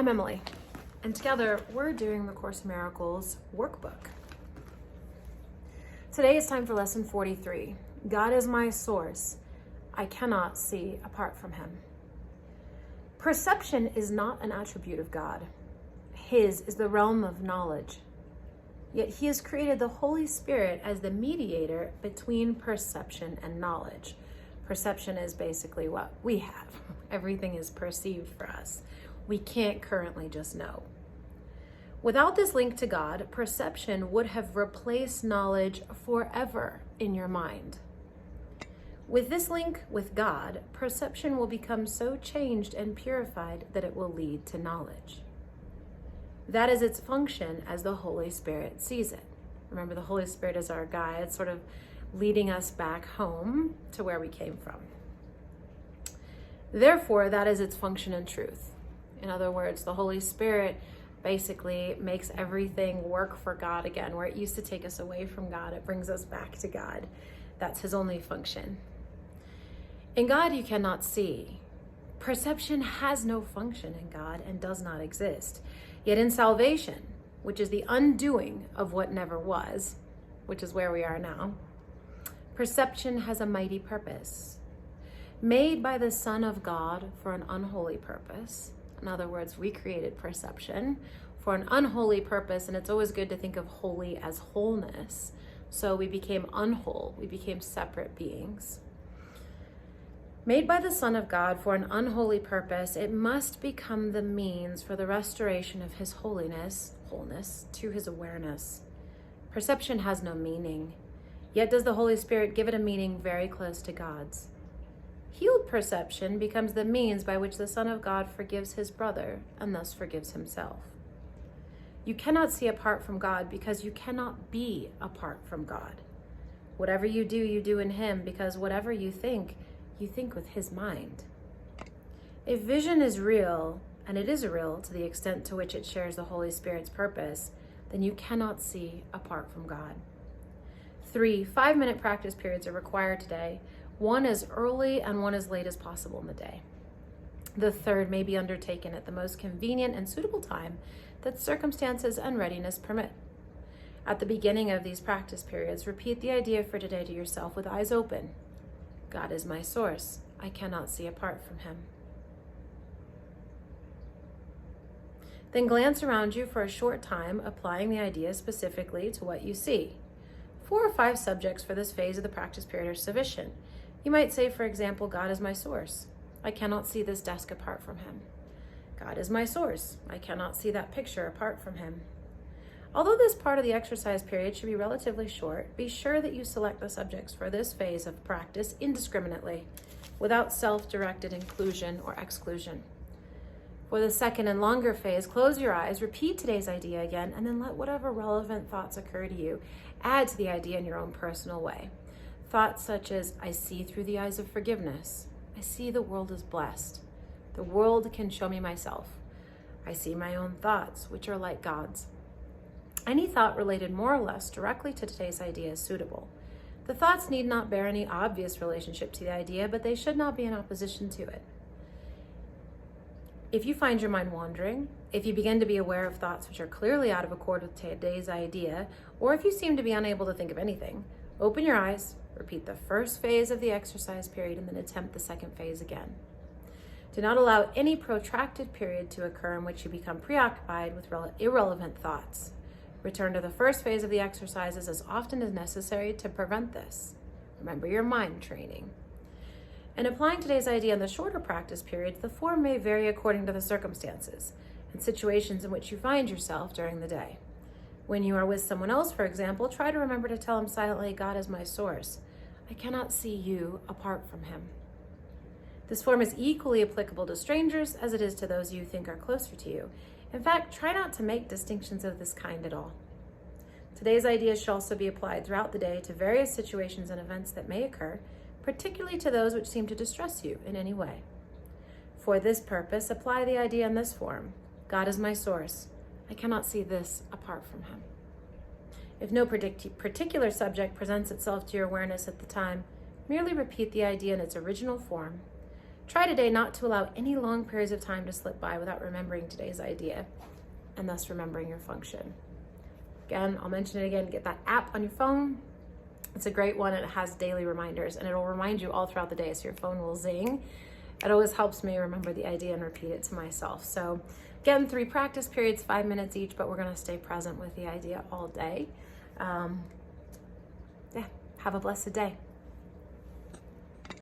I'm Emily, and together we're doing the Course in Miracles workbook. Today is time for lesson 43. God is my source. I cannot see apart from him. Perception is not an attribute of God. His is the realm of knowledge. Yet he has created the Holy Spirit as the mediator between perception and knowledge. Perception is basically what we have. Everything is perceived for us. We can't currently just know. Without this link to God, perception would have replaced knowledge forever in your mind. With this link with God, perception will become so changed and purified that it will lead to knowledge. That is its function as the Holy Spirit sees it. Remember, the Holy Spirit is our guide, sort of leading us back home to where we came from. Therefore, that is its function and truth. In other words, the Holy Spirit basically makes everything work for God again. Where it used to take us away from God, it brings us back to God. That's his only function. In God, you cannot see. Perception has no function in God and does not exist. Yet in salvation, which is the undoing of what never was, which is where we are now, perception has a mighty purpose. Made by the Son of God for an unholy purpose. In other words, we created perception for an unholy purpose, and it's always good to think of holy as wholeness. So we became unwhole, we became separate beings. Made by the Son of God for an unholy purpose, it must become the means for the restoration of his wholeness to his awareness. Perception has no meaning, yet does the Holy Spirit give it a meaning very close to God's. Healed perception becomes the means by which the Son of God forgives his brother and thus forgives himself. You cannot see apart from God because you cannot be apart from God. Whatever you do in him, because whatever you think with his mind. If vision is real, and it is real to the extent to which it shares the Holy Spirit's purpose, then you cannot see apart from God. 3 5-minute practice periods are required today. One as early and one as late as possible in the day. The third may be undertaken at the most convenient and suitable time that circumstances and readiness permit. At the beginning of these practice periods, repeat the idea for today to yourself with eyes open. God is my source. I cannot see apart from him. Then glance around you for a short time, applying the idea specifically to what you see. 4 or 5 subjects for this phase of the practice period are sufficient. You might say, for example, God is my source. I cannot see this desk apart from him. God is my source. I cannot see that picture apart from him. Although this part of the exercise period should be relatively short, be sure that you select the subjects for this phase of practice indiscriminately, without self-directed inclusion or exclusion. For the second and longer phase, close your eyes, repeat today's idea again, and then let whatever relevant thoughts occur to you add to the idea in your own personal way. Thoughts such as, I see through the eyes of forgiveness. I see the world is blessed. The world can show me myself. I see my own thoughts, which are like God's. Any thought related more or less directly to today's idea is suitable. The thoughts need not bear any obvious relationship to the idea, but they should not be in opposition to it. If you find your mind wandering, if you begin to be aware of thoughts which are clearly out of accord with today's idea, or if you seem to be unable to think of anything, open your eyes, repeat the first phase of the exercise period, and then attempt the second phase again. Do not allow any protracted period to occur in which you become preoccupied with irrelevant thoughts. Return to the first phase of the exercises as often as necessary to prevent this. Remember your mind training. In applying today's idea in the shorter practice periods, the form may vary according to the circumstances and situations in which you find yourself during the day. When you are with someone else, for example, try to remember to tell him silently, God is my source. I cannot see you apart from him. This form is equally applicable to strangers as it is to those you think are closer to you. In fact, try not to make distinctions of this kind at all. Today's ideas should also be applied throughout the day to various situations and events that may occur, particularly to those which seem to distress you in any way. For this purpose, apply the idea in this form. God is my source. I cannot see this apart from him. If no particular subject presents itself to your awareness at the time, merely repeat the idea in its original form. Try today not to allow any long periods of time to slip by without remembering today's idea and thus remembering your function. Again, I'll mention it again, get that app on your phone. It's a great one. It has daily reminders and it'll remind you all throughout the day, so your phone will zing. It always helps me remember the idea and repeat it to myself. So again, 3 practice periods, 5 minutes each, but we're gonna stay present with the idea all day. Yeah, have a blessed day.